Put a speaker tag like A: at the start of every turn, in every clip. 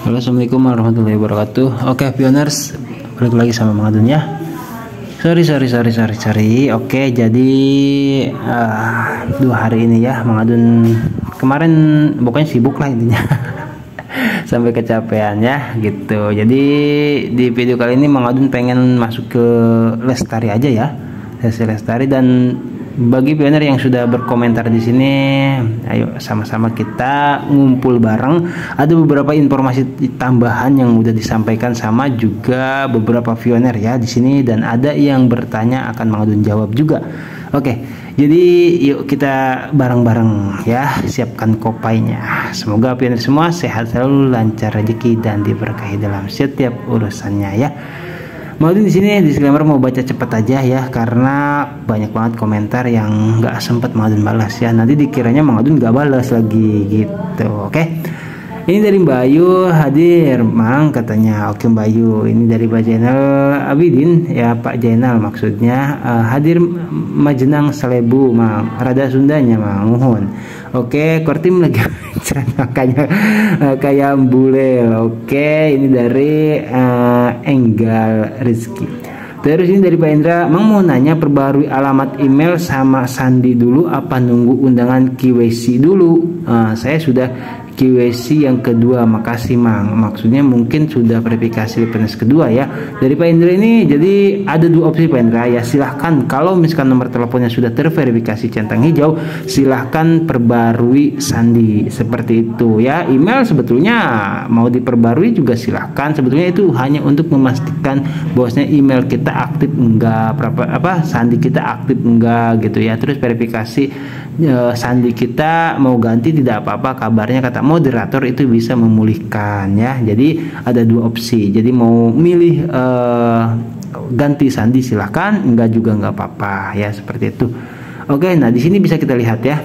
A: Halo, assalamualaikum warahmatullahi wabarakatuh. Oke, pioners, balik lagi sama Mang Adun ya. Sorry. Oke, jadi 2 hari ini ya Mang Adun kemarin pokoknya sibuk lah intinya. Sampai kecapean ya gitu. Jadi di video kali ini Mang Adun pengen masuk ke Lestari aja ya. Sesi Lestari, dan bagi pioner yang sudah berkomentar di sini, ayo sama-sama kita ngumpul bareng. Ada beberapa informasi tambahan yang udah disampaikan sama juga beberapa pioner ya di sini, dan ada yang bertanya akan Mang Adun jawab juga. Oke, jadi yuk kita bareng-bareng ya, siapkan kopainya. Semoga pioner semua sehat selalu, lancar rezeki dan diberkahi dalam setiap urusannya ya. Mang Adun di sini disclaimer mau baca cepat aja ya, karena banyak banget komentar yang nggak sempet Mang Adun balas ya. Nanti dikiranya Mang Adun nggak balas lagi gitu. Oke. Ini dari Mbak Ayu, hadir Mang katanya. Oke Mbak Ayu, ini dari Pak Jainal Abidin ya, Pak Jainal maksudnya. Hadir Majenang Selebu Mang, rada Sundanya Mang, mohon. Oke, Kortim lagi makanya kayak bule. Oke, ini dari Enggal Rizky. Terus ini dari Pak Indra, Mang mau nanya, perbarui alamat email sama sandi dulu apa nunggu undangan KYC dulu? Saya sudah KYC yang kedua, makasih Mang. Maksudnya mungkin sudah verifikasi PNS kedua ya. Dari Pak Indra ini, jadi ada 2 opsi Pak Indra ya. Silahkan kalau misalkan nomor teleponnya sudah terverifikasi centang hijau, silahkan perbarui sandi seperti itu ya. Email sebetulnya mau diperbarui juga silahkan. Sebetulnya itu hanya untuk memastikan bahwasanya email kita aktif enggak, sandi kita aktif enggak gitu ya. Terus verifikasi sandi kita mau ganti tidak apa-apa, kabarnya kata moderator itu bisa memulihkan ya. Jadi ada 2 opsi. Jadi mau milih ganti sandi silahkan, enggak juga enggak apa-apa ya, seperti itu. Oke, nah di sini bisa kita lihat ya,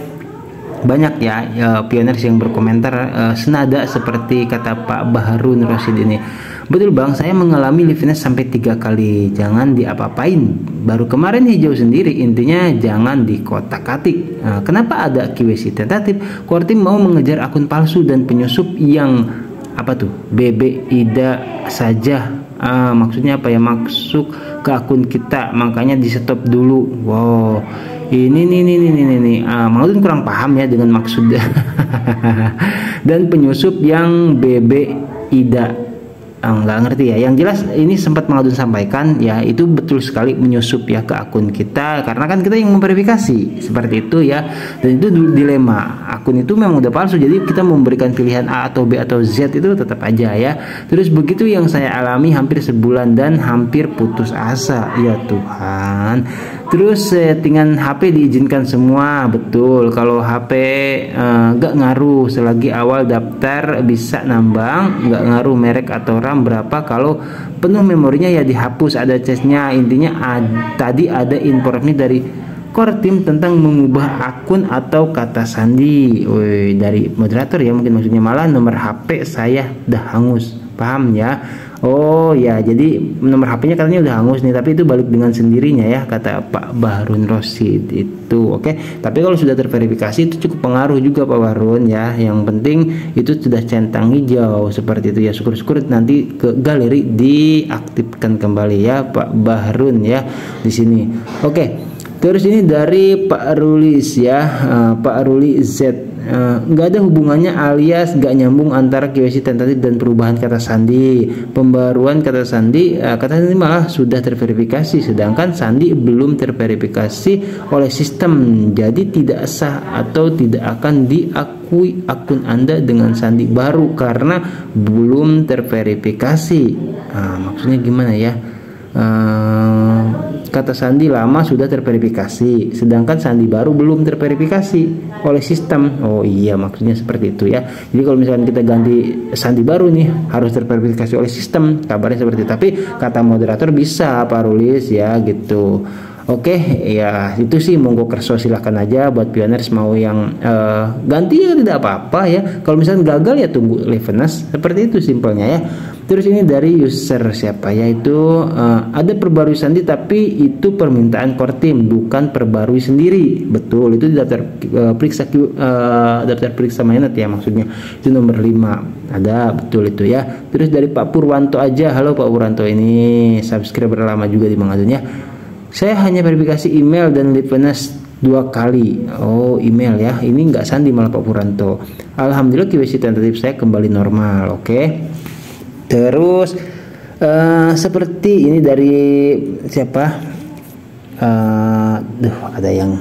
A: banyak ya pioners yang berkomentar senada seperti kata Pak Baharun Rosid ini. Betul Bang, saya mengalami liveness sampai 3 kali. Jangan diapa-apain. Baru kemarin hijau sendiri. Intinya jangan dikotak-katik. Kenapa ada KYC tentatif? Kortim mau mengejar akun palsu dan penyusup yang apa tuh? BB Ida saja. Maksudnya apa ya? Masuk ke akun kita. Makanya di stop dulu. Wow. Ini Mang Adun kurang paham ya dengan maksud dan penyusup yang BB Ida. Nggak ngerti ya. Yang jelas ini sempat Mang Adun sampaikan ya, itu betul sekali menyusup ya ke akun kita, karena kan kita yang memverifikasi seperti itu ya. Dan itu dilema, akun itu memang udah palsu, jadi kita memberikan pilihan A atau B atau Z itu tetap aja ya. Terus begitu yang saya alami hampir sebulan dan hampir putus asa ya Tuhan. Terus settingan HP diizinkan semua, betul. Kalau HP nggak ngaruh, selagi awal daftar bisa nambang, nggak ngaruh merek atau RAM berapa. Kalau penuh memorinya ya dihapus, ada cashnya. Intinya tadi ada informasi dari Kortim tentang mengubah akun atau kata sandi. Woi, dari moderator ya mungkin maksudnya, malah nomor HP saya udah hangus. Paham ya? Oh ya, jadi nomor HP-nya katanya udah hangus nih, tapi itu balik dengan sendirinya ya, kata Pak Baharun Rosid itu. Oke, tapi kalau sudah terverifikasi itu cukup pengaruh juga Pak Baharun ya. Yang penting itu sudah centang hijau seperti itu ya. Syukur-syukur nanti ke galeri diaktifkan kembali ya Pak Baharun ya di sini. Oke. Terus ini dari Pak Rulis ya, Pak Ruli Z. Nggak ada hubungannya alias nggak nyambung antara KYC tentatif dan perubahan kata sandi. Pembaruan kata sandi, kata sandi malah sudah terverifikasi, sedangkan sandi belum terverifikasi oleh sistem, jadi tidak sah atau tidak akan diakui akun Anda dengan sandi baru karena belum terverifikasi. Maksudnya gimana ya? Kata sandi lama sudah terverifikasi, sedangkan sandi baru belum terverifikasi oleh sistem. Oh iya, maksudnya seperti itu ya. Jadi kalau misalkan kita ganti sandi baru nih harus terverifikasi oleh sistem, kabarnya seperti itu. Tapi kata moderator bisa Pak Rulis ya gitu. Oke, ya itu sih monggo kerso, silahkan aja buat pioners mau yang ganti ya tidak apa-apa ya. Kalau misalnya gagal ya tunggu Liveness, seperti itu simpelnya ya. Terus ini dari user siapa ya, itu ada perbarui sandi tapi itu permintaan core team bukan perbarui sendiri. Betul, itu di daftar periksa daftar periksa mainnet ya, maksudnya itu nomor 5 ada, betul itu ya. Terus dari Pak Purwanto aja, halo Pak Purwanto, ini subscriber lama juga di Mang Adun ya. Saya hanya verifikasi email dan Liveness 2 kali. Oh, email ya. Ini nggak sandi malah Pak Puranto. Alhamdulillah KYC tentatif saya kembali normal. Oke. Terus seperti ini dari siapa? Ada yang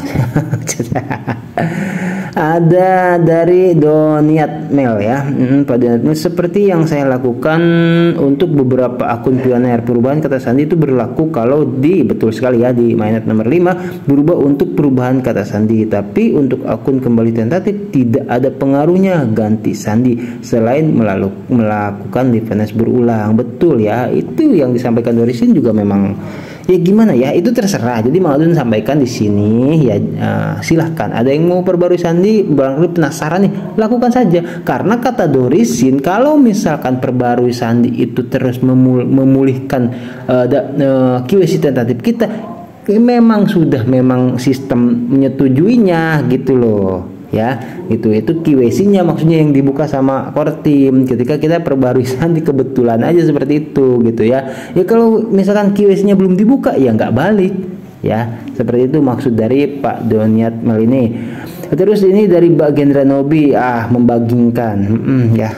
A: ada dari Doniat Mail ya. Pak Doniat Mail, seperti yang saya lakukan untuk beberapa akun pioner, perubahan kata sandi itu berlaku kalau betul sekali ya, di mainnet nomor 5 berubah untuk perubahan kata sandi, tapi untuk akun kembali tentatif tidak ada pengaruhnya ganti sandi selain melakukan Liveness berulang. Betul ya, itu yang disampaikan dari sini juga memang ya gimana ya, itu terserah. Jadi Mang Adun sampaikan di sini ya, silahkan ada yang mau perbarui sandi, barangkali penasaran nih, lakukan saja. Karena kata Dorisin, kalau misalkan perbarui sandi itu terus memulihkan KYC tentatif kita, memang sistem menyetujuinya gitu loh ya. Itu KYC-nya maksudnya yang dibuka sama core team ketika kita perbarui sandi, kebetulan aja seperti itu gitu ya. Ya kalau misalkan KYC-nya belum dibuka ya nggak balik ya, seperti itu maksud dari Pak Doniat Mel ini. Terus ini dari Mbak Gendra Nobi, membagingkan ya.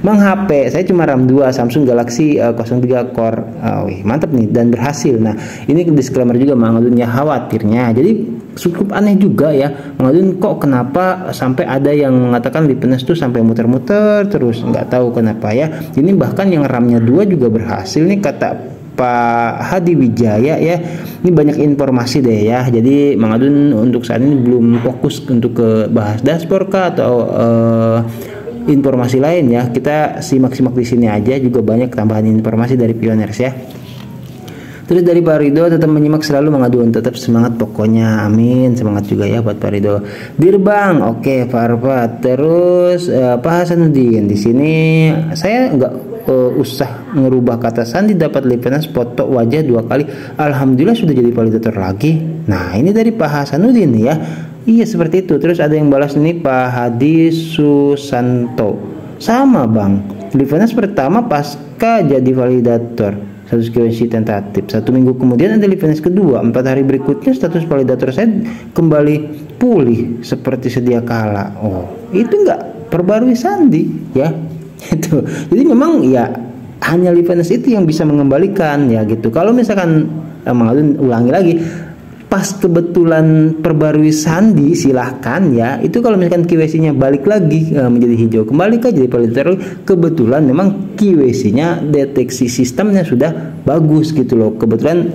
A: Mang HP saya cuma RAM 2 Samsung Galaxy 03 Core. Wih, mantap nih dan berhasil. Nah, ini disclaimer juga Mang Adun ya, khawatirnya. Jadi cukup aneh juga ya, Mang Adun kok kenapa sampai ada yang mengatakan Liveness tuh sampai muter-muter terus, nggak tahu kenapa ya. Ini bahkan yang RAM-nya 2 juga berhasil nih kata Pak Hadi Wijaya ya. Ini banyak informasi deh ya. Jadi Mang Adun untuk saat ini belum fokus untuk ke bahas dashboard kah atau informasi lain ya. Kita simak-simak di sini aja, juga banyak tambahan informasi dari pioners ya. Terus dari Pak Rido, tetap menyimak selalu Mang Adun, tetap semangat pokoknya, amin. Semangat juga ya buat Pak Rido. Birbang, oke Farfat. Terus Pak Hasanuddin, di sini saya nggak usah ngerubah kata sandi, dapat Liveness foto wajah 2 kali, alhamdulillah sudah jadi validator lagi. Nah, ini dari Pak Hasanuddin ya. Iya seperti itu. Terus ada yang balas ini Pak Hadi Susanto, sama Bang, Liveness pertama pasca jadi validator status KYC tentatif, 1 minggu kemudian ada Liveness kedua, 4 hari berikutnya status validator saya kembali pulih seperti sedia kala. Oh, itu enggak perbarui sandi ya. Itu jadi memang ya hanya Liveness itu yang bisa mengembalikan ya gitu. Kalau misalkan Mang Adun ulangi lagi, pas kebetulan perbarui sandi silahkan ya. Itu kalau misalkan KYC-nya balik lagi menjadi hijau, kembali ke jadi validator, kebetulan memang KYC-nya deteksi sistemnya sudah bagus gitu loh, kebetulan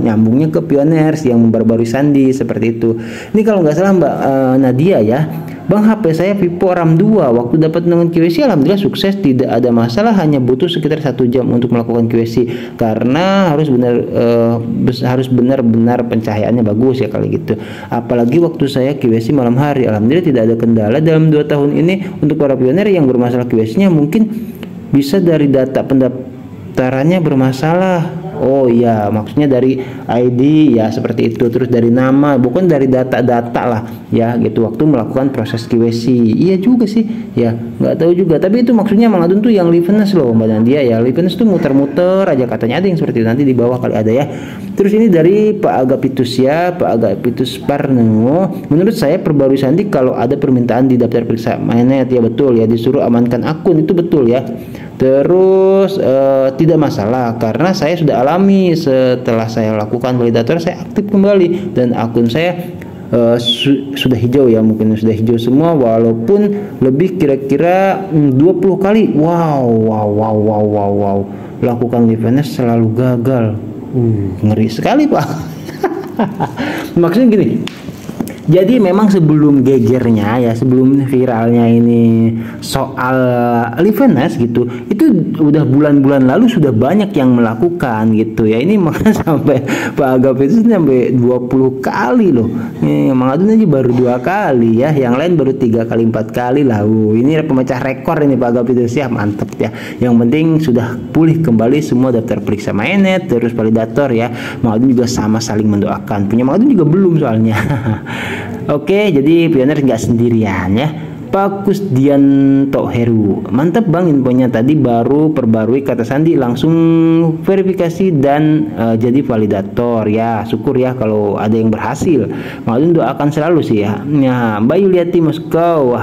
A: nyambungnya ke pioners yang memperbarui sandi seperti itu. Ini kalau nggak salah Mbak Nadia ya, Bang, HP saya Vivo RAM 2 waktu dapat dengan QC alhamdulillah sukses, tidak ada masalah, hanya butuh sekitar 1 jam untuk melakukan QC karena harus benar-benar pencahayaannya bagus ya kali gitu. Apalagi waktu saya QC malam hari, alhamdulillah tidak ada kendala dalam 2 tahun ini. Untuk para pioner yang bermasalah QC-nya mungkin bisa dari data pendaftarannya bermasalah. Oh iya, maksudnya dari ID ya seperti itu, terus dari nama, bukan dari data-data lah ya gitu waktu melakukan proses KYC. Iya juga sih ya, nggak tahu juga, tapi itu maksudnya Mang Adun tuh yang Liveness loh Mbak Nadia ya. Liveness tuh muter-muter aja katanya, ada yang seperti itu, nanti di bawah kali ada ya. Terus ini dari Pak Agapitus ya, Pak Agapitus Parnengo, menurut saya perbarui sandi kalau ada permintaan di daftar periksa mainnet ya, betul ya, disuruh amankan akun, itu betul ya. Terus tidak masalah karena saya sudah alami, setelah saya lakukan validator saya aktif kembali dan akun saya sudah hijau ya, mungkin sudah hijau semua walaupun lebih kira-kira 20 kali. Wow. Lakukan Liveness selalu gagal. Ngeri sekali Pak. Maksudnya gini, Jadi memang sebelum gegernya ya, sebelum viralnya ini soal Livenas gitu, itu udah bulan-bulan lalu sudah banyak yang melakukan gitu ya. Ini maka sampai Pak Agap itu sampai 20 kali loh. Mang Adun aja baru 2 kali ya, yang lain baru 3 kali 4 kali lah. Ini pemecah rekor ini Pak Agap itu, siap, mantep ya. Yang penting sudah pulih kembali semua daftar periksa mainnet terus validator ya. Mang Adun juga sama saling mendoakan. Punya Mang Adun juga belum soalnya. Oke, jadi pioner nggak sendirian ya. Pak Kusdianto Heru, mantap bang infonya, tadi baru perbarui kata sandi langsung verifikasi dan jadi validator ya. Syukur ya kalau ada yang berhasil. Maklum doakan selalu sih ya. Nah, Bayu Liati Moskow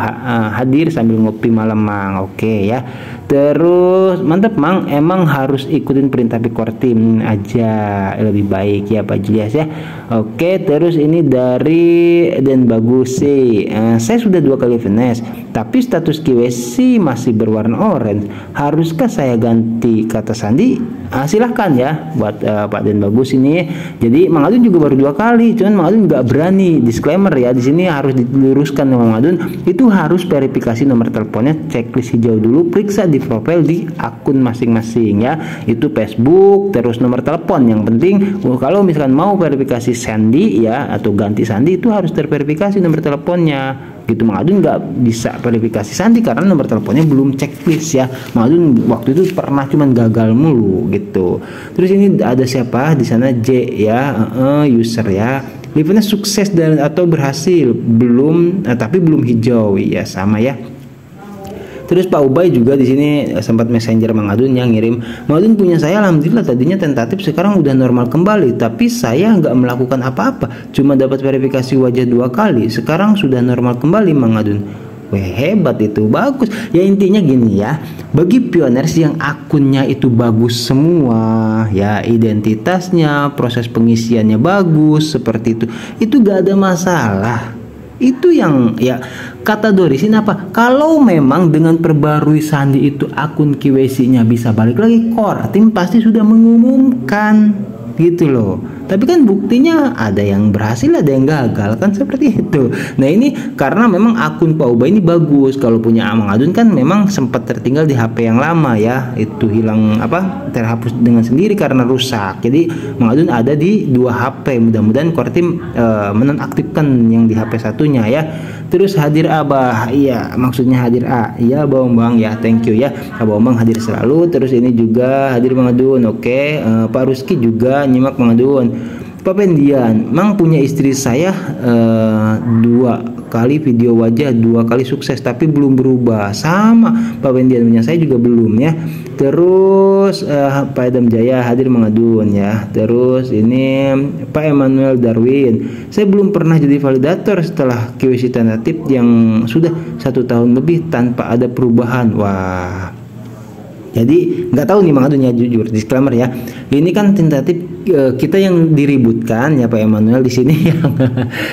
A: hadir sambil ngopi malam mang. Oke ya. Terus mantap mang, emang harus ikutin perintah Pikortim aja lebih baik ya Pak Julius ya. Oke, terus ini dari Den Bagus sih. Saya sudah 2 kali fitness, tapi status KYC masih berwarna orange. Haruskah saya ganti kata sandi? Silahkan ya buat Pak Den Bagus ini. Jadi Mang Adun juga baru 2 kali, cuman Mang Adun nggak berani. Disclaimer ya, di sini harus diluruskan Mang Adun, itu harus verifikasi nomor teleponnya, checklist hijau dulu, periksa di profil di akun masing-masing ya. Itu Facebook, terus nomor telepon. Yang penting kalau misalkan mau verifikasi sandi ya atau ganti sandi, itu harus terverifikasi nomor teleponnya gitu. Mang Adun nggak bisa verifikasi sandi karena nomor teleponnya belum checklist ya. Mang Adun waktu itu pernah cuman gagal mulu gitu. Terus ini ada siapa di sana, J ya, user ya. Livennya sukses dan atau berhasil belum, tapi belum hijau ya, sama ya. Terus Pak Ubay juga di sini sempat messenger Mang Adun yang ngirim, Mang Adun punya saya alhamdulillah tadinya tentatif, sekarang udah normal kembali, tapi saya nggak melakukan apa-apa, cuma dapat verifikasi wajah 2 kali, sekarang sudah normal kembali Mang Adun. Weh, hebat itu, bagus ya. Intinya gini ya, bagi pioners yang akunnya itu bagus semua ya, identitasnya, proses pengisiannya bagus seperti itu gak ada masalah. Itu yang ya kata Dorisin apa, kalau memang dengan perbarui sandi itu akun KYC-nya bisa balik lagi, Kortim pasti sudah mengumumkan gitu loh. Tapi kan buktinya ada yang berhasil, ada yang gagal kan, seperti itu. Nah ini karena memang akun Pak Ubay ini bagus. Kalau punya Mang Adun kan memang sempat tertinggal di HP yang lama ya, itu hilang terhapus dengan sendiri karena rusak. Jadi Mang Adun ada di 2 HP. Mudah-mudahan Kortim menonaktifkan yang di HP satunya ya. Terus hadir Abah, iya maksudnya hadir A, iya Bang ya, thank you ya Abang hadir selalu. Terus ini juga hadir Mang Adun, oke. Pak Ruski juga nyimak Mang Adun. Pak Pendian, Mang punya istri saya 2 kali video wajah, 2 kali sukses tapi belum berubah, sama Pak Pendian punya saya juga belum ya. Terus Pak Adam Jaya hadir Mang Adun ya. Terus ini Pak Emmanuel Darwin, saya belum pernah jadi validator setelah KYC tentatif yang sudah 1 tahun lebih tanpa ada perubahan. Wah, jadi nggak tahu nih Mang Adun ya, jujur disclaimer ya, ini kan tentatif kita yang diributkan ya Pak Emmanuel di sini yang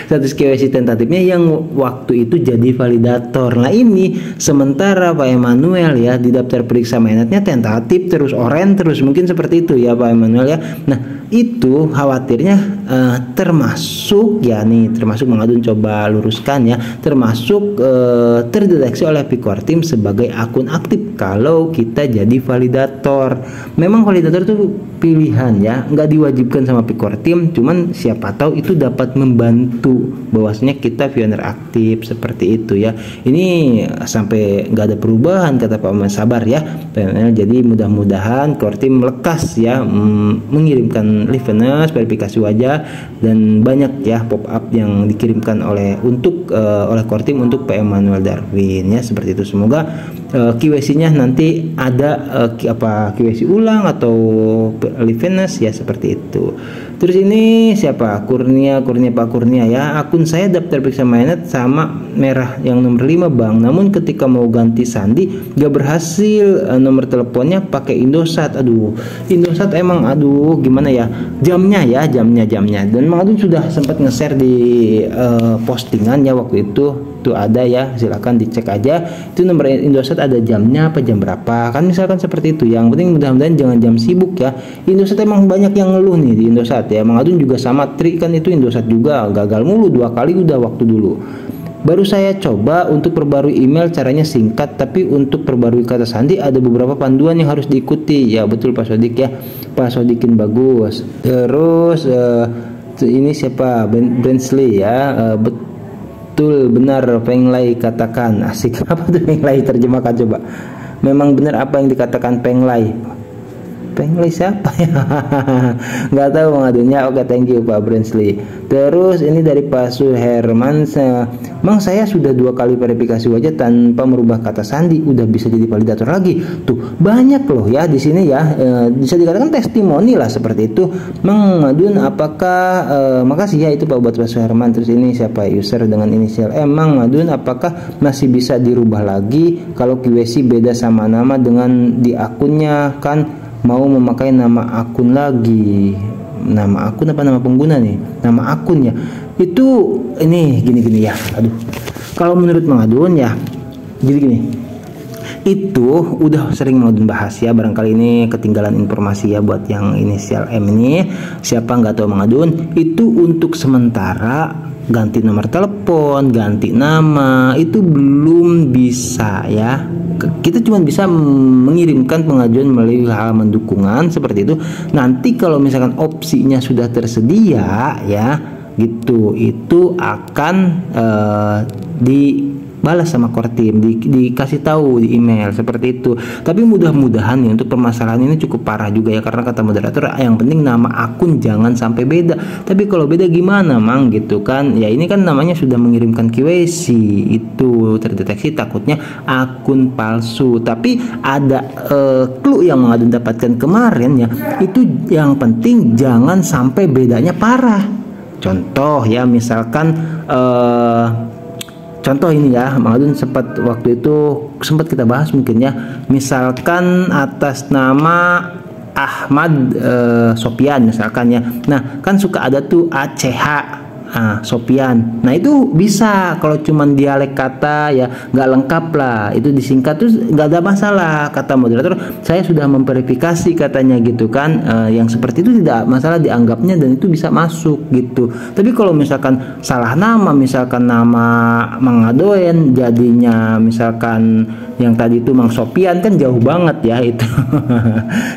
A: status KYC tentatifnya yang waktu itu jadi validator. Nah ini sementara Pak Emmanuel ya di daftar periksa mainnetnya tentatif terus orange terus, mungkin seperti itu ya Pak Emmanuel ya. Nah itu khawatirnya termasuk ya nih, termasuk Mang Adun coba luruskan ya, termasuk terdeteksi oleh Pikortim sebagai akun aktif kalau kita jadi validator. Memang validator itu pilihan ya, nggak diwajibkan sama Pikortim, cuman siapa tahu itu dapat membantu bahwasanya kita pioner aktif seperti itu ya. Ini sampai nggak ada perubahan kata Pak Mas, sabar ya. Jadi mudah-mudahan Kortim lekas ya mengirimkan liveness verifikasi wajah dan banyak ya pop up yang dikirimkan oleh Kortim untuk Pak Emmanuel Darwin ya, seperti itu. Semoga KYC-nya nanti ada KYC ulang atau liveness ya, seperti itu. Terus ini siapa, Pak Kurnia ya, akun saya daftar periksa mainnet sama merah yang nomor 5 Bang, namun ketika mau ganti sandi gak berhasil, nomor teleponnya pakai Indosat. Indosat emang gimana ya jamnya dan Mang Adun sudah sempat nge-share di postingan ya waktu itu itu ada ya, silakan dicek aja itu nomor Indosat, ada jamnya apa jam berapa kan, misalkan seperti itu. Yang penting mudah-mudahan jangan jam sibuk ya. Indosat emang banyak yang ngeluh nih di Indosat ya. Mang Adun juga sama, Tri kan itu Indosat juga gagal mulu 2 kali udah waktu dulu. Baru saya coba untuk perbarui email, caranya singkat, tapi untuk perbarui kata sandi ada beberapa panduan yang harus diikuti. Ya betul Pak Sodik ya, Pak Sodikin bagus. Terus ini siapa, Brensley ya, betul benar Penglai katakan. Asik. Apa tuh Penglai, terjemahkan coba. Memang benar apa yang dikatakan Penglai. Penglai siapa ya? Nggak tahu Mang Adun ya. Oke, thank you Pak Brensley. Terus ini dari Pak Suherman, Mang saya sudah 2 kali verifikasi wajah tanpa merubah kata sandi, udah bisa jadi validator lagi. Tuh banyak loh ya di sini ya, bisa dikatakan testimoni lah seperti itu. Mang Adun apakah makasih ya itu Pak buat Pak Suherman. Terus ini siapa, user dengan inisial M. Mang Adun apakah masih bisa dirubah lagi kalau QC beda sama nama dengan di akunnya, kan mau memakai nama akun lagi. Nama akun apa nama pengguna nih? Nama akunnya itu ini gini ya. Aduh, kalau menurut Mang Adun ya gini, itu udah sering Mang Adun bahas ya, barangkali ini ketinggalan informasi ya buat yang inisial M ini. Siapa nggak tahu Mang Adun, itu untuk sementara ganti nomor telepon, ganti nama itu belum bisa ya. Kita cuma bisa mengirimkan pengajuan melalui halaman dukungan seperti itu. Nanti kalau misalkan opsinya sudah tersedia ya gitu, itu akan dibalas sama Kortim, dikasih tahu di email seperti itu. Tapi mudah-mudahan nih untuk permasalahan ini cukup parah juga ya, karena kata moderator yang penting nama akun jangan sampai beda. Tapi kalau beda gimana Mang gitu kan ya, ini kan namanya sudah mengirimkan KYC, itu terdeteksi takutnya akun palsu. Tapi ada clue yang Mang Adun dapatkan kemarin ya, itu yang penting jangan sampai bedanya parah. Contoh ya, misalkan contoh ini ya, Mang Adun sempat waktu itu sempat kita bahas mungkin ya, misalkan atas nama Ahmad Sopian misalkan ya. Nah kan suka ada tuh ACH Sopian. Nah itu bisa kalau cuman dialek kata ya nggak lengkap lah, itu disingkat terus nggak ada masalah. Kata moderator saya sudah memverifikasi katanya gitu kan, yang seperti itu tidak masalah dianggapnya dan itu bisa masuk gitu. Tapi kalau misalkan salah nama, misalkan nama Mang Adoen jadinya misalkan yang tadi itu Mang Sopian, kan jauh banget ya itu.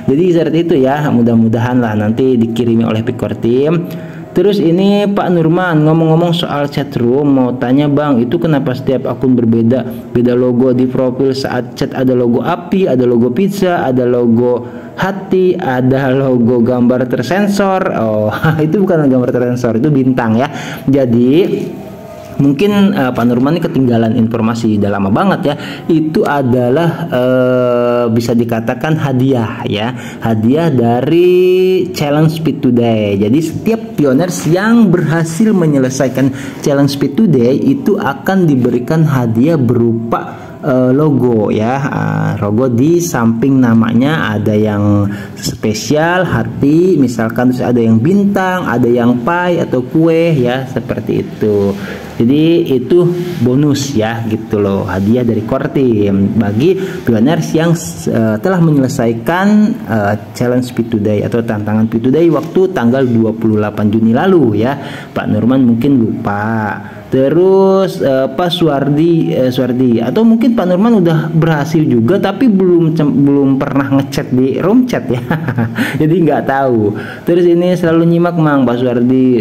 A: Jadi seperti itu ya, mudah-mudahan lah nanti dikirimi oleh Pikortim. Terus ini Pak Nurman ngomong-ngomong soal chatroom, mau tanya Bang, itu kenapa setiap akun berbeda, beda logo di profil saat chat, ada logo api, ada logo pizza, ada logo hati, ada logo gambar tersensor. Oh itu bukan gambar tersensor, itu bintang ya. Jadi mungkin Pak Nurman ini ketinggalan informasi, udah lama banget ya. Itu adalah bisa dikatakan hadiah ya, hadiah dari challenge Speed Today. Jadi setiap pioners yang berhasil menyelesaikan challenge Speed Today itu akan diberikan hadiah berupa logo ya, logo di samping namanya ada yang spesial hati misalkan, terus ada yang bintang, ada yang pie atau kue ya, seperti itu. Jadi itu bonus ya gitu loh, hadiah dari Kortim bagi pioners yang telah menyelesaikan challenge Speed Today atau tantangan Speed Today waktu tanggal 28 Juni lalu ya. Pak Nurman mungkin lupa. Terus Pak Suwardi atau mungkin Pak Nurman udah berhasil juga tapi belum pernah ngechat di room chat ya. Jadi nggak tahu. Terus ini selalu nyimak Mang Pak Suwardi.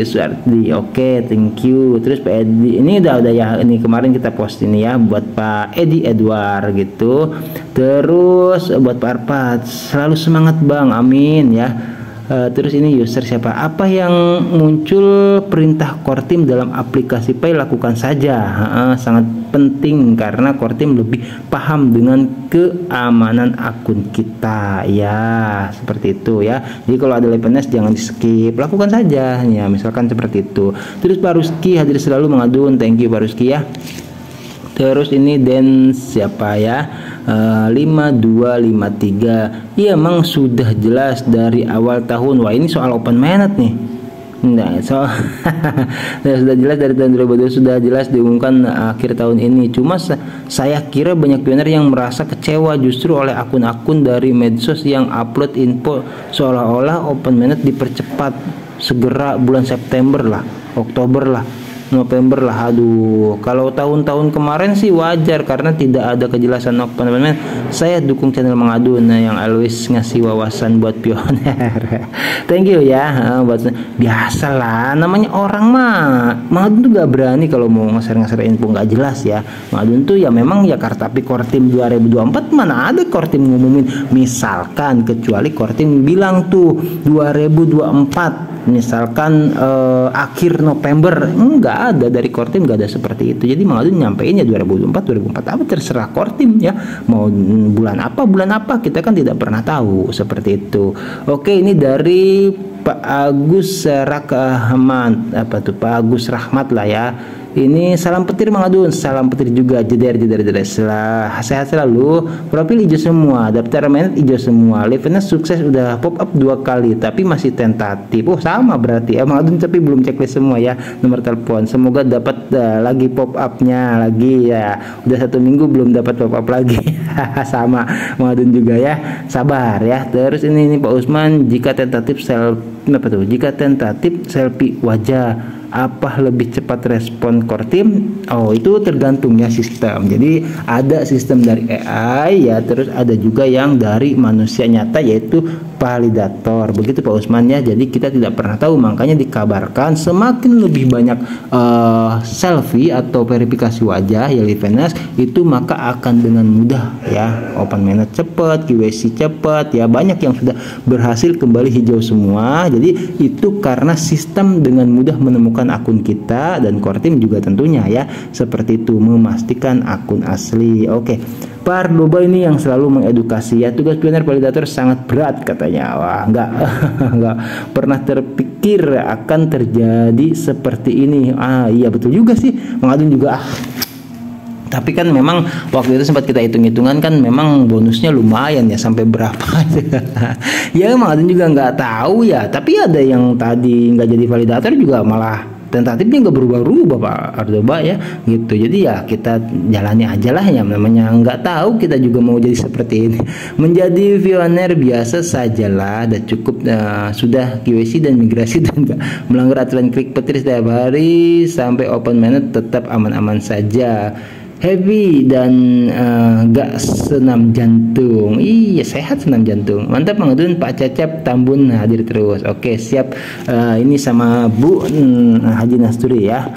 A: Oke, thank you. Terus Pak Edi ini udah ya, ini kemarin kita post ini ya buat Pak Edi Edward gitu. Terus buat Pak Arpat selalu semangat Bang, amin ya. Terus ini user siapa? Apa yang muncul perintah Kortim dalam aplikasi Pay lakukan saja. Sangat penting karena Kortim lebih paham dengan keamanan akun kita ya, seperti itu ya. Jadi kalau ada liveness jangan di skip, lakukan saja ya, misalkan seperti itu. Terus Pak Ruski hadir selalu Mang Adun, thank you Pak Ruski ya. Terus ini Dan siapa ya, 5253. Iya Mang sudah jelas dari awal tahun. Wah ini soal open mainnet nih. Nah, sudah jelas dari tahun 2020 sudah jelas diumumkan akhir tahun ini. Cuma saya kira banyak pioner yang merasa kecewa justru oleh akun-akun dari medsos yang upload info seolah-olah open mainnet dipercepat segera bulan September lah, Oktober lah, November lah. Aduh, kalau tahun-tahun kemarin sih wajar karena tidak ada kejelasan open mainnet. Saya dukung channel Mang Adun yang always ngasih wawasan buat pioner. Thank you ya. Buat biasalah namanya orang mah. Mang Adun tuh gak berani kalau mau nge-share info gak jelas ya. Mang Adun tuh ya memang ya Kartapi Kortim 2024 mana ada Kortim ngumumin, misalkan kecuali Kortim bilang tuh 2024 misalkan akhir November, enggak ada dari Kortim, enggak ada seperti itu. Jadi Mang Adun nyampeinnya 2024 apa terserah Kortim ya, mau bulan apa kita kan tidak pernah tahu seperti itu. Oke, ini dari Pak Agus Rahmat, apa tuh Pak Agus Rahmat lah ya. Ini salam petir Mang Adun, salam petir juga, jeder. Sehat selalu, profil hijau semua, daftar mainnet hijau semua, liveness sukses udah pop up 2 kali tapi masih tentatif. Oh sama berarti Mang Adun tapi belum checklist semua ya nomor telepon. Semoga dapat lagi pop upnya lagi ya. Udah 1 minggu belum dapat pop up lagi. Sama Mang Adun juga ya, sabar ya. Terus ini Pak Usman, jika tentatif selfie wajah apa lebih cepat respon Kortim? Oh itu tergantung ya sistem. Jadi ada sistem dari AI ya, terus ada juga yang dari manusia nyata yaitu validator. Begitu Pak Usman ya. Jadi kita tidak pernah tahu, makanya dikabarkan semakin lebih banyak selfie atau verifikasi wajah ya liveness itu maka akan dengan mudah ya open mainnet cepat, KYC cepat ya, banyak yang sudah berhasil kembali hijau semua. Jadi itu karena sistem dengan mudah menemukan akun kita dan Kortim juga tentunya ya seperti itu, memastikan akun asli. Oke, Pak Ardoba ini yang selalu mengedukasi ya, tugas pioner validator sangat berat katanya. Wah enggak enggak pernah terpikir akan terjadi seperti ini. Iya betul juga sih Mang Adun juga tapi kan memang waktu itu sempat kita hitung-hitungan kan memang bonusnya lumayan ya, sampai berapa ya Mang Adun juga nggak tahu ya, tapi ada yang tadi nggak jadi validator juga malah tentatifnya nggak berubah-ubah Pak Ardoba ya gitu. Jadi ya kita jalani aja lah ya, namanya nggak tahu, kita juga mau jadi seperti ini. Menjadi pioner biasa sajalah, dan cukup sudah KYC dan migrasi dan nggak melanggar aturan klik petir setiap hari sampai open mainnet tetap aman-aman saja. Heavy dan gak senam jantung. Iya sehat senam jantung. Mantap Mang Adun. Pak Cecep Tambun hadir terus. Oke siap. Ini sama Bu Haji Nasturi ya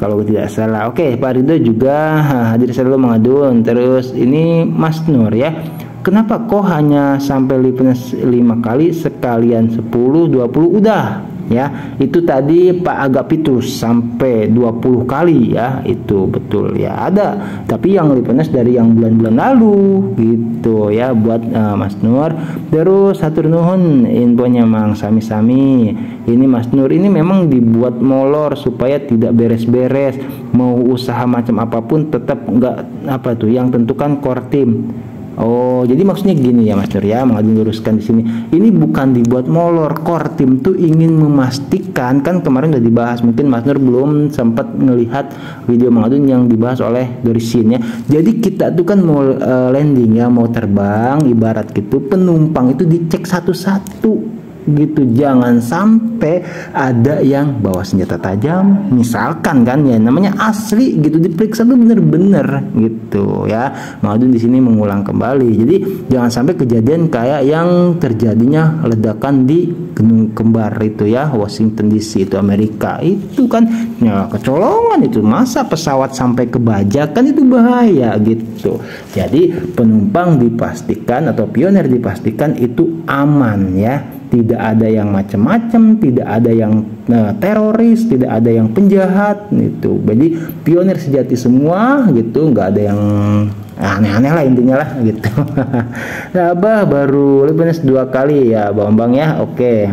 A: kalau tidak salah. Oke Pak Ridho juga hadir selalu Mang Adun. Terus ini Mas Nur ya, kenapa kok hanya sampai liveness 5 kali, sekalian 10 20 udah ya. Itu tadi Pak Agapitus sampai 20 kali ya, itu betul ya ada, tapi yang liveness dari yang bulan-bulan lalu gitu ya buat Mas Nur. Terus hatur nuhun infonya Mang, sami-sami. Ini Mas Nur ini memang dibuat molor supaya tidak beres-beres, mau usaha macam apapun tetap enggak apa tuh yang tentukan Kortim. Oh, jadi maksudnya gini ya Mas Nur ya, mau diluruskan di sini. Ini bukan dibuat molor, Kortim tuh ingin memastikan, kan kemarin udah dibahas, mungkin Mas Nur belum sempat melihat video Mang Adun yang dibahas oleh Dorisin ya. Jadi kita tuh kan mau landing ya, mau terbang, ibarat gitu penumpang itu dicek satu-satu gitu, jangan sampai ada yang bawa senjata tajam misalkan kan ya, namanya asli gitu, diperiksa tuh bener-bener gitu ya. Mang Adun di sini mengulang kembali, jadi jangan sampai kejadian kayak yang terjadinya ledakan di Gunung Kembar itu ya, Washington DC itu Amerika itu kan ya kecolongan itu, masa pesawat sampai ke baja kan itu bahaya gitu. Jadi penumpang dipastikan atau pioner dipastikan itu aman ya, tidak ada yang macam-macam, tidak ada yang teroris, tidak ada yang penjahat gitu. Jadi pionir sejati semua gitu, nggak ada yang aneh-aneh lah intinya lah gitu. Nah, Abah baru liveness 2 kali ya Bang ya. Oke.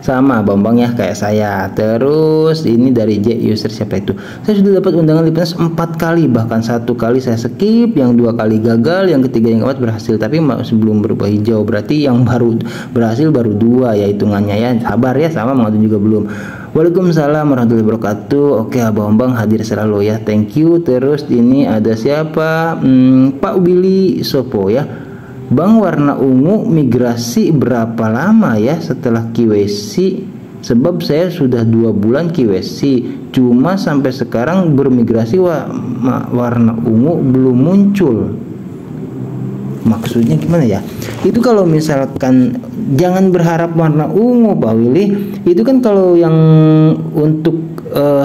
A: sama Bambang ya kayak saya. Terus ini dari J user siapa itu? Saya sudah dapat undangan Lipnas 4 kali, bahkan 1 kali saya skip, yang 2 kali gagal, yang ketiga yang keempat berhasil. Tapi sebelum berubah hijau, berarti yang baru berhasil baru 2 ya hitungannya ya. Sabar ya, sama Mang juga belum. Waalaikumsalam warahmatullahi wabarakatuh. Oke, Abang Bang hadir selalu ya, thank you. Terus ini ada siapa? Pak Willy Sopo ya. Bang, warna ungu migrasi berapa lama ya setelah QWC? Sebab saya sudah 2 bulan QWC, cuma sampai sekarang bermigrasi warna ungu belum muncul. Maksudnya gimana ya? Itu kalau misalkan jangan berharap warna ungu Pak Willy, itu kan kalau yang untuk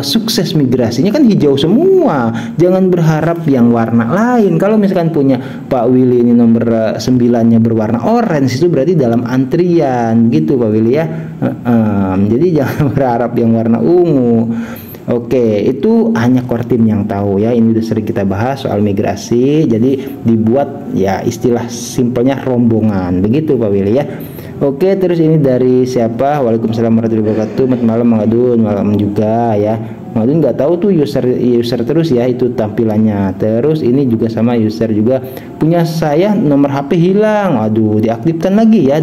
A: sukses migrasinya kan hijau semua. Jangan berharap yang warna lain. Kalau misalkan punya Pak Willy ini nomor 9-nya berwarna orange, itu berarti dalam antrian gitu Pak Willy ya. Jadi jangan berharap yang warna ungu. Oke, itu hanya core team yang tahu ya. Ini udah sering kita bahas soal migrasi. Jadi dibuat ya istilah simpelnya rombongan. Begitu Pak Willy ya. Oke, terus ini dari siapa? Waalaikumsalam warahmatullahi wabarakatuh. Malam Mang Adun, malam juga ya. Mang Adun nggak tahu tuh user terus ya itu tampilannya. Terus ini juga sama user juga punya saya nomor HP hilang. Aduh, diaktifkan lagi ya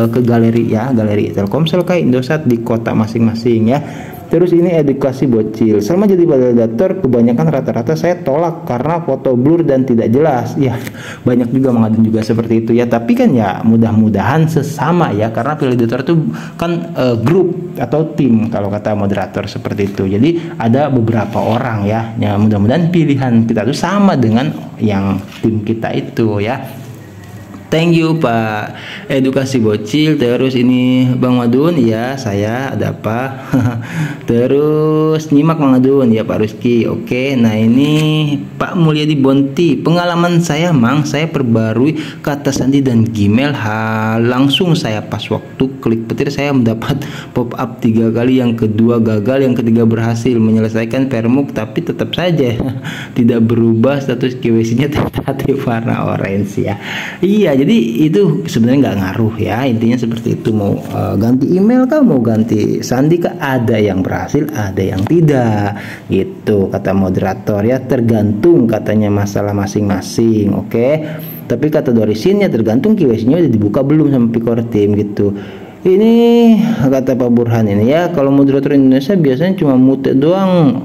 A: ke galeri ya, galeri Telkomsel kayak Indosat di kota masing-masing ya. Terus ini edukasi bocil. Selama jadi validator kebanyakan rata-rata saya tolak karena foto blur dan tidak jelas. Ya, banyak juga mengadun juga seperti itu ya. Tapi kan ya mudah-mudahan sesama ya, karena validator itu kan grup atau tim kalau kata moderator seperti itu. Jadi ada beberapa orang ya. Ya mudah-mudahan pilihan kita itu sama dengan yang tim kita itu ya. Thank you Pak edukasi bocil. Terus ini Bang Madun ya, saya ada apa? Terus nyimak Bang Madun ya Pak Rizky. Oke, nah ini Pak Mulyadi Bonti. Pengalaman saya Mang, saya perbarui kata sandi dan Gmail langsung saya pas waktu klik petir saya mendapat pop up 3 kali, yang kedua gagal, yang ketiga berhasil menyelesaikan permuk, tapi tetap saja tidak berubah status KYC-nya tentatif warna orange ya. Iya, jadi itu sebenarnya nggak ngaruh ya, intinya seperti itu. Mau ganti email kah, mau ganti sandi kah, ada yang berhasil ada yang tidak gitu kata moderator ya, tergantung katanya masalah masing-masing. Oke, tapi kata Dorisin ya tergantung KYC-nya udah dibuka belum sama Picor Team gitu. Ini kata Pak Burhan ini ya, kalau moderator Indonesia biasanya cuma mute doang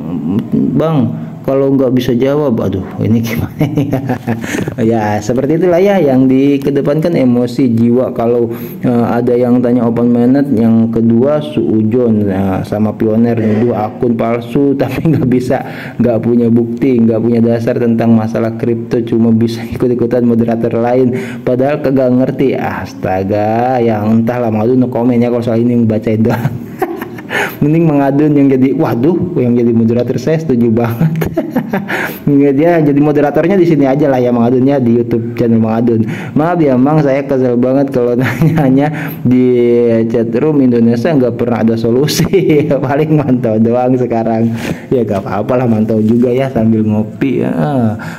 A: Bang, kalau nggak bisa jawab. Aduh, ini gimana ya? Ya seperti itulah ya, yang dikedepankan emosi jiwa. Kalau ada yang tanya open mainnet, yang kedua suujon sama pioner dua akun palsu tapi nggak punya bukti, nggak punya dasar tentang masalah kripto, cuma bisa ikut-ikutan moderator lain padahal kagak ngerti. Astaga, yang entahlah, mau no komen ya kalau soal ini bacain doang. Mending mengadun yang jadi, waduh, yang jadi moderator saya setuju banget. Dia jadi moderatornya di sini aja lah ya, mengadunnya di YouTube channel Mengadun. Maaf ya Mang, saya kesel banget kalau nanya di chatroom Indonesia nggak pernah ada solusi. Paling mantau doang sekarang. Ya gak apa-apa lah, mantau juga ya sambil ngopi ya.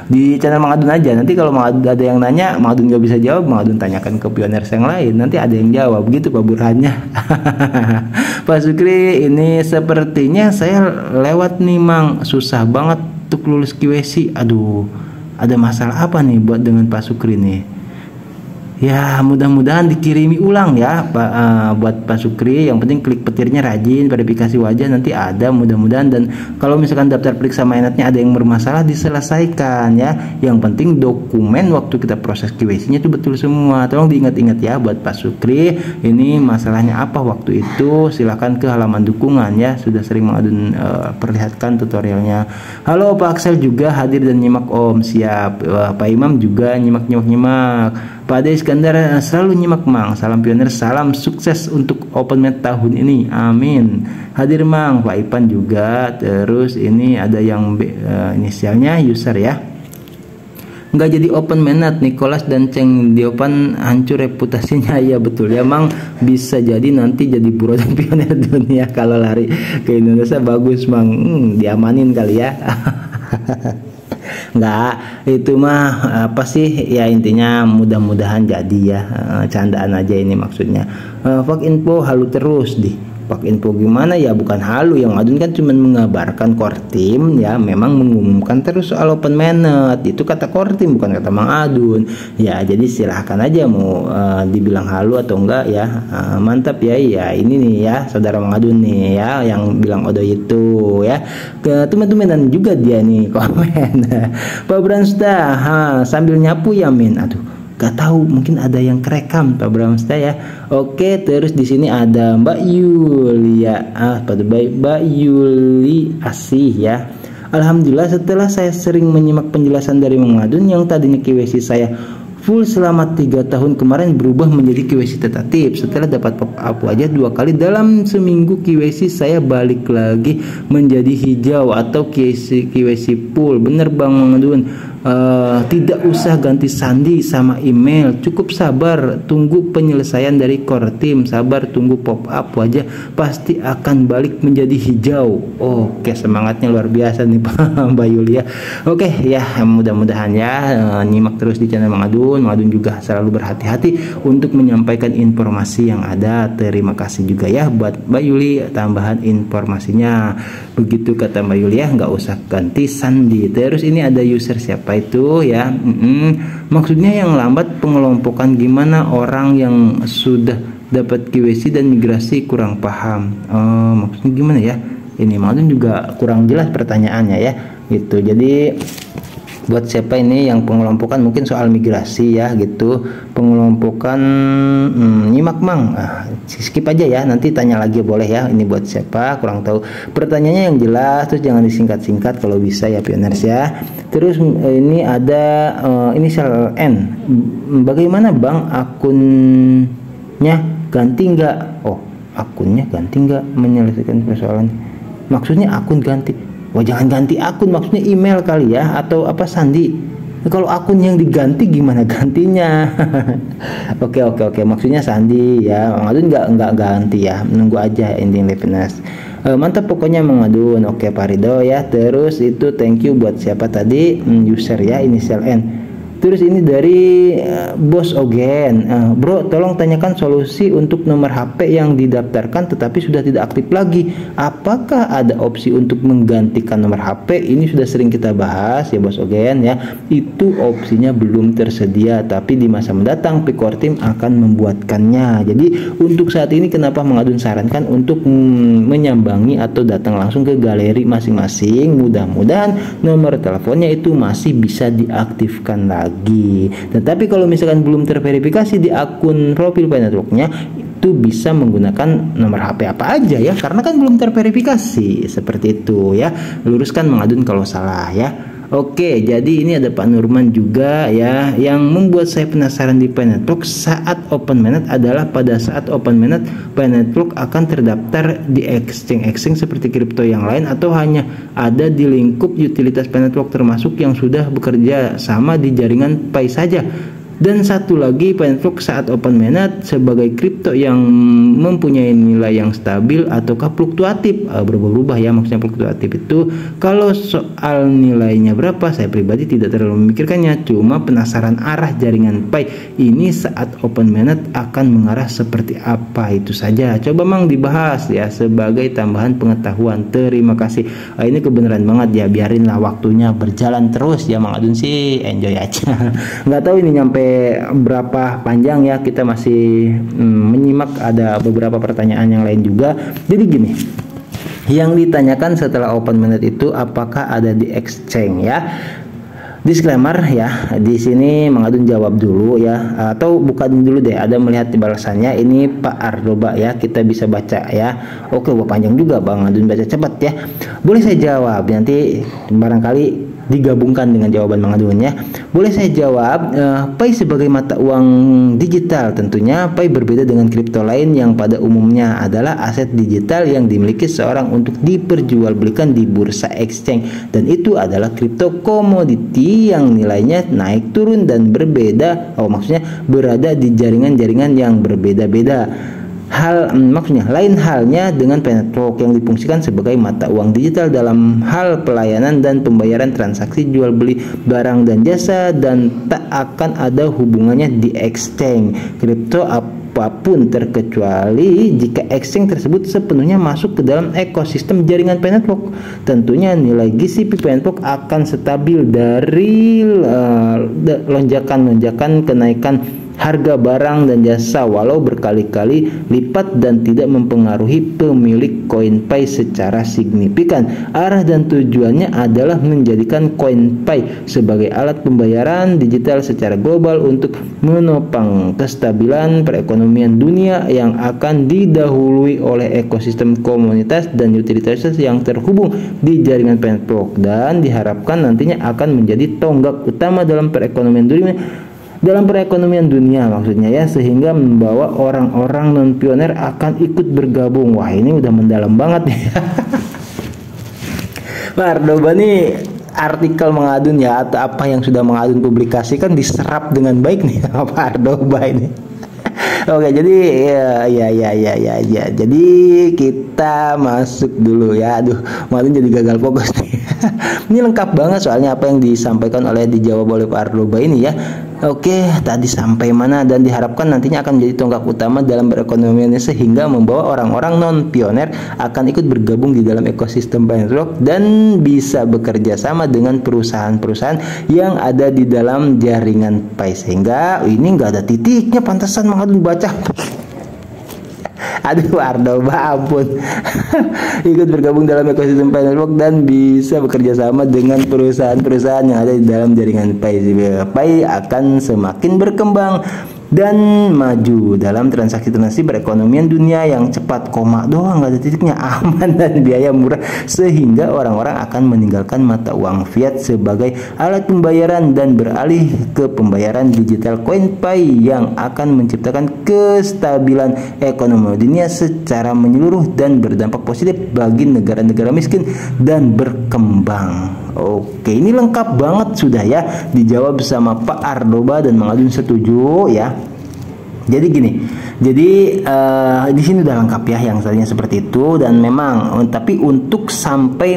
A: Di channel Mengadun aja. Nanti kalau ada yang nanya Mengadun nggak bisa jawab, Mengadun tanyakan ke pioner yang lain, nanti ada yang jawab gitu Pak Burhannya. Pak Sukri, ini sepertinya saya lewat nih Mang, susah banget untuk lulus QWC. Aduh, ada masalah apa nih buat dengan Pak Sukri nih? Ya mudah-mudahan dikirimi ulang ya Pak, buat Pak Sukri. Yang penting klik petirnya rajin, verifikasi wajah nanti ada mudah-mudahan. Dan kalau misalkan daftar periksa mainetnya ada yang bermasalah diselesaikan ya. Yang penting dokumen waktu kita proses QWC-nya itu betul semua. Tolong diingat-ingat ya buat Pak Sukri. Ini masalahnya apa waktu itu, silahkan ke halaman dukungan ya. Sudah sering Mengadun perlihatkan tutorialnya. Halo Pak Axel juga hadir dan nyimak Om. Siap. Pak Imam juga nyimak. Pak Ade Iskandar selalu nyimak Mang. Salam pioner, salam sukses untuk open mainnet tahun ini. Amin. Hadir Mang. Pak Ipan juga. Terus ini ada yang inisialnya user ya. Nggak jadi open mainnet, Nicholas dan Cheng Diopan hancur reputasinya. Ya betul ya Mang, bisa jadi nanti jadi buronan pioner dunia kalau lari ke Indonesia. Bagus Mang, diamanin kali ya. Nggak, itu mah apa sih ya, intinya mudah-mudahan jadi ya, candaan aja ini maksudnya. Pak info halu terus di Pak info gimana ya, bukan halu, yang Adun kan cuma mengabarkan Kortim ya, memang mengumumkan terus soal open minute, itu kata Kortim bukan kata Mang Adun ya. Jadi silahkan aja mau dibilang halu atau enggak ya. Mantap ya, ya ini nih ya saudara Mang Adun nih ya yang bilang odo itu ya, ke teman-teman juga dia nih komen. Pak Bransta sambil nyapu ya Min, aduh gak tahu, mungkin ada yang kerekam Pak Bramsta ya. Oke, terus di sini ada Mbak Yulia, pada Mbak Yuli Asih ya. Alhamdulillah setelah saya sering menyimak penjelasan dari Mang Adun yang tadinya KYC saya full selama 3 tahun kemarin berubah menjadi KYC tentatif. Setelah dapat pop up aja 2 kali dalam seminggu, KYC saya balik lagi menjadi hijau atau KYC full. Bener Bang Mang Adun, tidak usah ganti sandi sama email, cukup sabar tunggu penyelesaian dari core team, sabar tunggu pop up wajah pasti akan balik menjadi hijau. Oke, semangatnya luar biasa nih Mbak Yulia. Oke ya, mudah-mudahan ya nyimak terus di channel Mang Adun. Mang Adun juga selalu berhati-hati untuk menyampaikan informasi yang ada. Terima kasih juga ya buat Mbak Yuli tambahan informasinya. Begitu kata Mbak Yulia, nggak usah ganti sandi. Terus ini ada user siapa itu ya, maksudnya yang lambat pengelompokan, gimana orang yang sudah dapat KYC dan migrasi kurang paham. Maksudnya gimana ya, ini maksudnya juga kurang jelas pertanyaannya ya gitu. Jadi buat siapa ini yang pengelompokan, mungkin soal migrasi ya gitu, pengelompokan nyimak Mang, skip aja ya, nanti tanya lagi boleh ya. Ini buat siapa kurang tahu, pertanyaannya yang jelas, terus jangan disingkat-singkat kalau bisa ya pioners ya. Terus ini ada inisial N, bagaimana Bang akunnya ganti nggak? Oh, akunnya ganti nggak menyelesaikan persoalan, maksudnya akun ganti. Wah, jangan ganti akun, maksudnya email kali ya, atau apa sandi. Kalau akun yang diganti gimana gantinya? Oke, maksudnya sandi ya. Mang Adun nggak ganti ya, menunggu aja ending liveness. Mantap pokoknya Mang Adun. Oke Pak Rido ya. Terus itu thank you buat siapa tadi, user ya inisial N. Terus ini dari Bos Ogen, bro tolong tanyakan solusi untuk nomor HP yang didaftarkan tetapi sudah tidak aktif lagi. Apakah ada opsi untuk menggantikan nomor HP? Ini sudah sering kita bahas ya Bos Ogen ya. Itu opsinya belum tersedia, tapi di masa mendatang Picor Team akan membuatkannya. Jadi untuk saat ini kenapa Mang Adun sarankan untuk menyambangi atau datang langsung ke galeri masing-masing. Mudah-mudahan nomor teleponnya itu masih bisa diaktifkan lagi. Tetapi kalau misalkan belum terverifikasi di akun profil Pi Network-nya, itu bisa menggunakan nomor HP apa aja ya, karena kan belum terverifikasi. Seperti itu ya, luruskan Mang Adun kalau salah ya. Oke, jadi ini ada Pak Nurman juga ya, yang membuat saya penasaran di Pi Network saat open mainnet adalah pada saat open mainnet Pi Network akan terdaftar di exchange seperti kripto yang lain, atau hanya ada di lingkup utilitas Pi Network termasuk yang sudah bekerja sama di jaringan Pi saja. Dan satu lagi, Pi Network saat open mainnet sebagai kripto yang mempunyai nilai yang stabil ataukah fluktuatif? Berubah-ubah ya, maksudnya fluktuatif itu. Kalau soal nilainya berapa, saya pribadi tidak terlalu memikirkannya, cuma penasaran arah jaringan Pi ini saat open mainnet akan mengarah seperti apa, itu saja. Coba Mang dibahas ya sebagai tambahan pengetahuan. Terima kasih. Ini kebenaran banget ya, biarinlah waktunya berjalan terus ya. Mang Adun sih enjoy aja. Nggak tahu ini nyampe berapa panjang ya, kita masih menyimak, ada beberapa pertanyaan yang lain juga. Jadi gini, yang ditanyakan setelah open mainnet itu apakah ada di exchange ya. Disclaimer ya, di sini Mang Adun jawab dulu ya, atau bukan dulu deh, ada melihat di balasannya. Ini Pak Ardoba ya, kita bisa baca ya. Oke, wah panjang juga Bang Adun baca cepat ya. Boleh saya jawab, nanti barangkali digabungkan dengan jawaban Mang Adun ya. Boleh saya jawab, Pi sebagai mata uang digital, tentunya Pi berbeda dengan kripto lain yang pada umumnya adalah aset digital yang dimiliki seorang untuk diperjualbelikan di bursa exchange, dan itu adalah kripto komoditi yang nilainya naik turun dan berbeda, maksudnya berada di jaringan-jaringan yang berbeda-beda. maksudnya lain halnya dengan Penetwork yang difungsikan sebagai mata uang digital dalam hal pelayanan dan pembayaran transaksi jual beli barang dan jasa, dan tak akan ada hubungannya di exchange kripto apapun terkecuali jika exchange tersebut sepenuhnya masuk ke dalam ekosistem jaringan Penetwork. Tentunya nilai GCP Penetwork akan stabil dari lonjakan kenaikan harga barang dan jasa walau berkali-kali lipat dan tidak mempengaruhi pemilik CoinPay secara signifikan. Arah dan tujuannya adalah menjadikan CoinPay sebagai alat pembayaran digital secara global untuk menopang kestabilan perekonomian dunia yang akan didahului oleh ekosistem komunitas dan utilitas yang terhubung di jaringan Penetwork, dan diharapkan nantinya akan menjadi tonggak utama dalam perekonomian dunia maksudnya ya, sehingga membawa orang-orang non pioner akan ikut bergabung. Wah, ini udah mendalam banget nih. Pak Ardoba nih artikel mengadun ya, atau apa yang sudah mengadun publikasikan diserap dengan baik nih sama Pak Ardoba ini. Oke, jadi ya. Jadi kita masuk dulu ya. Aduh, malah jadi gagal fokus nih. Ini lengkap banget soalnya apa yang disampaikan dijawab oleh Pak Ardoba ini ya. Oke, tadi sampai mana? Dan diharapkan nantinya akan menjadi tonggak utama dalam perekonomiannya sehingga membawa orang-orang non pioner akan ikut bergabung di dalam ekosistem Penetwork dan bisa bekerja sama dengan perusahaan-perusahaan yang ada di dalam jaringan Pi. Sehingga ini nggak ada titiknya, pantesan mengadun baca. Aduh, Ardoba ampun. Ikut bergabung dalam ekosistem Penetwork dan bisa bekerja sama dengan perusahaan-perusahaan yang ada di dalam jaringan Pi. Pi akan semakin berkembang dan maju dalam transaksi perekonomian dunia yang cepat, doang nggak ada titiknya, aman dan biaya murah, sehingga orang-orang akan meninggalkan mata uang fiat sebagai alat pembayaran dan beralih ke pembayaran digital CoinPay yang akan menciptakan kestabilan ekonomi dunia secara menyeluruh dan berdampak positif bagi negara-negara miskin dan berkembang. Oke, ini lengkap banget sudah ya, dijawab sama Pak Ardoba dan Mang Adun setuju ya. Jadi gini, di sini udah lengkap ya yang tadinya seperti itu, dan memang tapi untuk sampai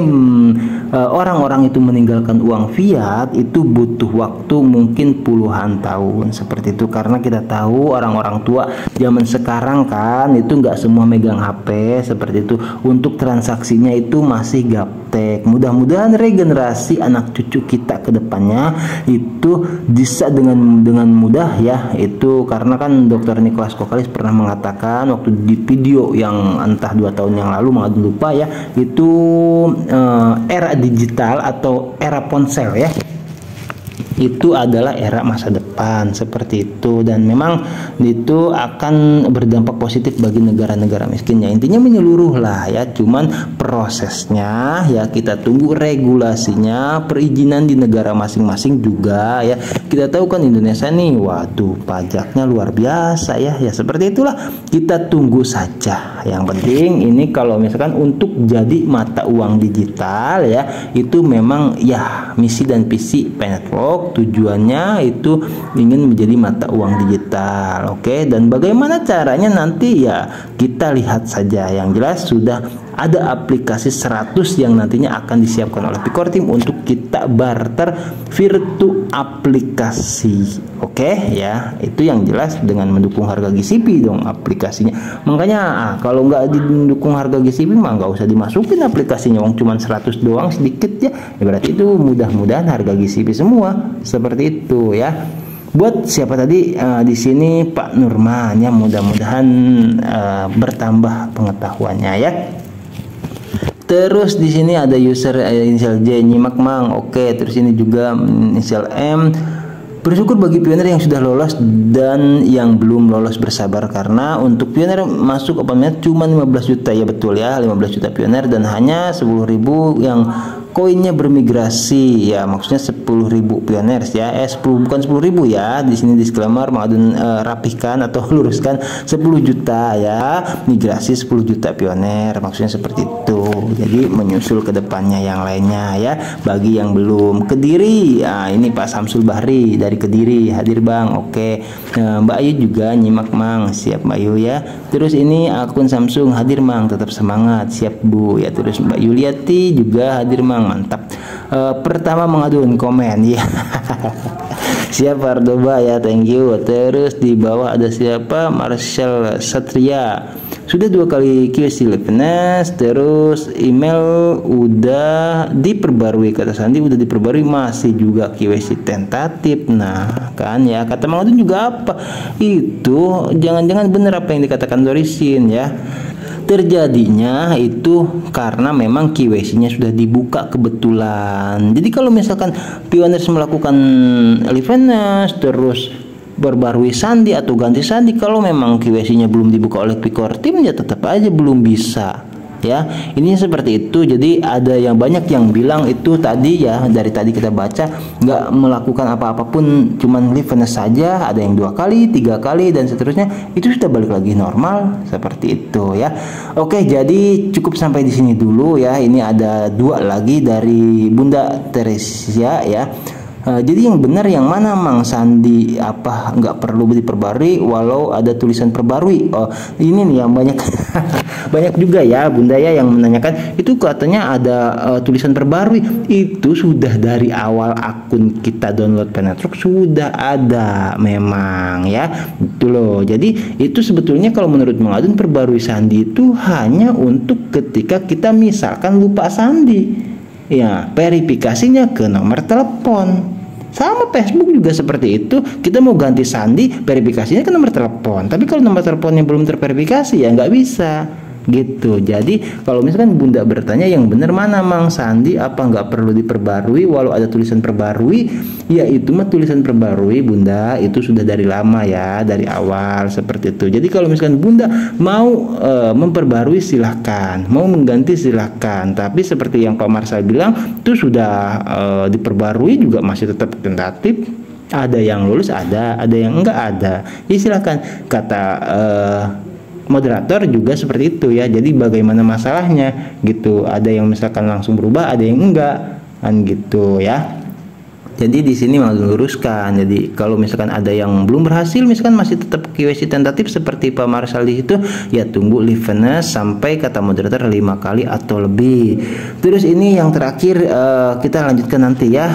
A: orang-orang itu meninggalkan uang fiat itu butuh waktu mungkin puluhan tahun seperti itu, karena kita tahu orang-orang tua zaman sekarang kan itu nggak semua megang HP seperti itu, untuk transaksinya itu masih gaptek. Mudah-mudahan regenerasi anak cucu kita ke depannya itu bisa dengan mudah ya, itu karena kan Dr. Nicholas Kokalis pernah mengatakan waktu di video yang entah 2 tahun yang lalu, nggak lupa ya, itu era digital atau era ponsel ya, itu adalah era masa depan seperti itu, dan memang itu akan berdampak positif bagi negara-negara miskinnya. Intinya menyeluruh lah ya, cuman prosesnya ya kita tunggu regulasinya, perizinan di negara masing-masing juga ya. Kita tahu kan Indonesia nih, waduh pajaknya luar biasa ya, seperti itulah, kita tunggu saja. Yang penting ini kalau misalkan untuk jadi mata uang digital ya, itu memang ya misi dan visi Penetwork, tujuannya itu ingin menjadi mata uang digital. Oke, dan bagaimana caranya nanti ya kita lihat saja. Yang jelas sudah ada aplikasi 100 yang nantinya akan disiapkan oleh Picor Team untuk kita barter virtu aplikasi. Oke ya, itu yang jelas dengan mendukung harga GCP dong aplikasinya. Makanya kalau nggak didukung harga GCP mah nggak usah dimasukin aplikasinya, wong cuman 100 doang sedikit ya, berarti itu mudah-mudahan harga GCP semua seperti itu ya. Buat siapa tadi di sini Pak Nurman ya, mudah-mudahan bertambah pengetahuannya ya. Terus di sini ada user inisial J, nyimak Mang. Oke, terus ini juga inisial M. Bersyukur bagi pioner yang sudah lolos dan yang belum lolos bersabar, karena untuk pioner masuk open mainnet cuma 15 juta ya, betul ya, 15 juta pioner dan hanya 10.000 yang koinnya bermigrasi ya, maksudnya 10.000 pioners ya, 10 bukan 10.000 ya, di sini disclaimer mau rapihkan atau luruskan, 10 juta ya, migrasi 10 juta pioner maksudnya seperti itu Jadi menyusul ke depannya yang lainnya ya. Bagi yang belum, Kediri, nah, ini Pak Samsul Bahri dari Kediri hadir Bang. Oke, Mbak Ayu juga nyimak Mang, siap Mbak Ayu ya. Terus ini akun Samsung hadir Mang, tetap semangat, siap Bu ya. Terus Mbak Yuliati juga hadir Mang, mantap. Pertama mengadukan komen ya. Siap Ardoba ya, thank you. Terus di bawah ada siapa? Marshall Satria. Sudah 2 kali QC Liveness. Terus email udah diperbarui, kata Sandi udah diperbarui, masih juga QC tentatif. Nah kan ya, kata Mang Adun juga apa? Itu jangan-jangan bener apa yang dikatakan Dorisin ya. Terjadinya itu karena memang KYC-nya sudah dibuka kebetulan. Jadi kalau misalkan Pioneers melakukan Liveness terus perbarui sandi atau ganti sandi, kalau memang KYC-nya belum dibuka oleh Picor Team ya tetap aja belum bisa. Ya, ini seperti itu. Jadi ada yang banyak yang bilang itu tadi ya, dari tadi kita baca nggak melakukan apa-apapun, cuman Liveness saja. Ada yang 2 kali, 3 kali dan seterusnya, itu sudah balik lagi normal seperti itu ya. Oke, jadi cukup sampai di sini dulu ya. Ini ada 2 lagi dari Bunda Teresia ya. Jadi yang benar yang mana Mang Sandi, apa nggak perlu diperbarui walau ada tulisan perbarui? Oh ini nih yang banyak banyak juga ya Bunda ya yang menanyakan itu, katanya ada tulisan perbarui. Itu sudah dari awal akun kita download Penetruk sudah ada memang ya, gitu loh. Jadi itu sebetulnya kalau menurut Mang Adun perbarui sandi itu hanya untuk ketika kita misalkan lupa sandi ya, verifikasinya ke nomor telepon. Sama Facebook juga seperti itu, kita mau ganti sandi, verifikasinya ke nomor telepon. Tapi kalau nomor teleponnya belum terverifikasi ya nggak bisa gitu. Jadi kalau misalkan Bunda bertanya yang benar mana Mang, sandi apa nggak perlu diperbarui walau ada tulisan perbarui? Ya itu mah tulisan perbarui Bunda itu sudah dari lama ya, dari awal seperti itu. Jadi kalau misalkan Bunda mau memperbarui silahkan, mau mengganti silahkan. Tapi seperti yang Pak Marsal bilang itu sudah diperbarui juga masih tetap tentatif. Ada yang lulus, ada yang enggak ada. Ya silahkan, kata moderator juga seperti itu ya. Jadi bagaimana masalahnya gitu, ada yang misalkan langsung berubah, ada yang enggak kan gitu ya. Jadi di sini mau luruskan. Jadi kalau misalkan ada yang belum berhasil, misalkan masih tetap KYC tentatif seperti Pak Marsal di situ, ya tunggu Liveness sampai kata moderator 5 kali atau lebih. Terus ini yang terakhir kita lanjutkan nanti ya.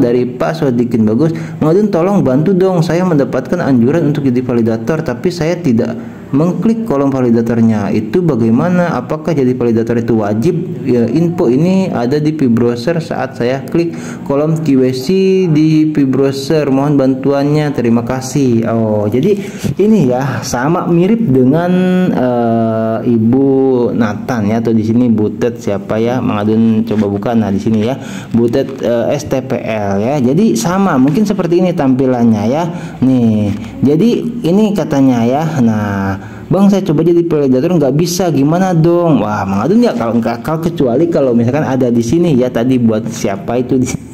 A: Dari Pak Sodikin Bagus, Mang Adun tolong bantu dong, saya mendapatkan anjuran untuk jadi validator tapi saya tidak mengklik kolom validatornya. Itu bagaimana? Apakah jadi validator itu wajib? Ya, info ini ada di P-Browser saat saya klik kolom QC di P-Browser. Mohon bantuannya, terima kasih. Oh, jadi ini ya sama mirip dengan Ibu Nathan ya, atau di sini Butet siapa ya? Mang Adun coba buka. Nah, di sini ya Butet STPL ya. Jadi sama, mungkin seperti ini tampilannya ya. Nih. Jadi ini katanya ya. Nah, Bang saya coba jadi validator nggak bisa, gimana dong? Wah Mang Adun ya kalau kecuali kalau misalkan ada di sini ya, tadi buat siapa itu di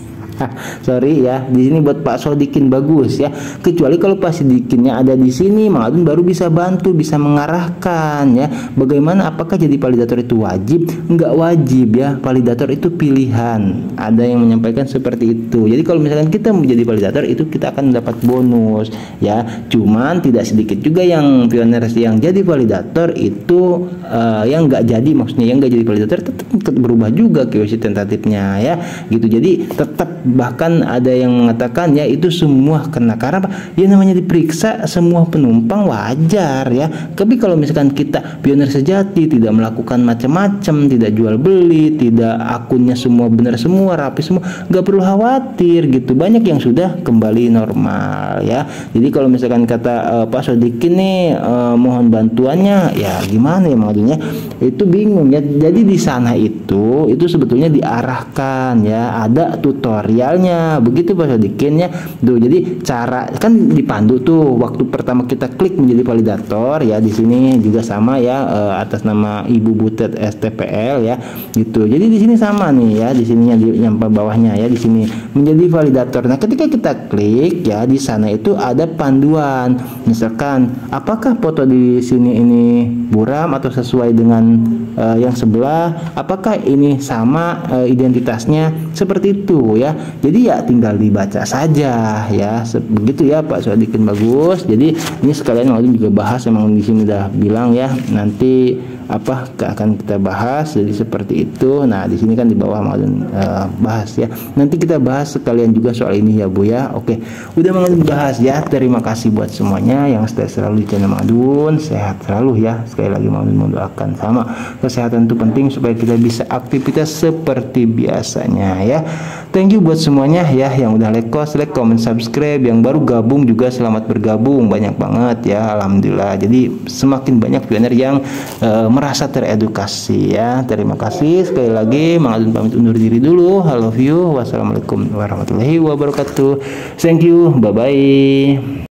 A: sorry ya, di sini buat Pak Sodikin Bagus ya. Kecuali kalau Pak Sodikinnya ada di sini, Mang Adun baru bisa bantu, bisa mengarahkan ya. Bagaimana, apakah jadi validator itu wajib? Enggak wajib ya, validator itu pilihan. Ada yang menyampaikan seperti itu. Jadi kalau misalkan kita menjadi validator itu kita akan mendapat bonus ya. Cuman tidak sedikit juga yang pioneers yang jadi validator itu yang enggak jadi, maksudnya yang enggak jadi validator tetap berubah juga KYC tentatifnya ya gitu. Jadi tetap, bahkan ada yang mengatakan ya itu semua kena, karena apa? Ya namanya diperiksa semua penumpang wajar ya. Tapi kalau misalkan kita pionir sejati, tidak melakukan macam-macam, tidak jual beli, tidak akunnya semua benar semua, rapi semua, nggak perlu khawatir gitu. Banyak yang sudah kembali normal ya. Jadi kalau misalkan kata Pak Sodikin nih mohon bantuannya, ya gimana ya maksudnya? Itu bingung ya. Jadi di sana itu sebetulnya diarahkan ya, ada tutorial tutorialnya. Begitu Pak Sodikin ya. Tuh, jadi cara kan dipandu tuh waktu pertama kita klik menjadi validator ya. Di sini juga sama ya, atas nama Ibu Butet STPL ya gitu. Jadi di sini sama nih ya, di sininya di nyampe bawahnya ya, di sini menjadi validator. Nah, ketika kita klik ya, di sana itu ada panduan. Misalkan apakah foto di sini ini buram atau sesuai dengan yang sebelah, apakah ini sama identitasnya, seperti itu ya. Jadi ya tinggal dibaca saja ya, begitu ya Pak Sodikin. Bagus. Jadi ini sekalian Maudun juga bahas, emang di sini udah bilang ya, nanti apa akan kita bahas, jadi seperti itu. Nah, di sini kan di bawah Maudun bahas ya. Nanti kita bahas sekalian juga soal ini ya Bu ya. Oke, udah Maudun bahas ya. Terima kasih buat semuanya yang stay selalu di channel Maudun, sehat selalu ya. Sekali lagi Maudun mendoakan sama, kesehatan itu penting supaya kita bisa aktivitas seperti biasanya ya. Thank you buat semuanya ya, yang udah like, comment, subscribe, yang baru gabung juga selamat bergabung, banyak banget ya, alhamdulillah. Jadi semakin banyak pioner yang merasa teredukasi ya. Terima kasih sekali lagi. Mang Adun pamit undur diri dulu. I love you. Wassalamualaikum warahmatullahi wabarakatuh. Thank you. Bye bye.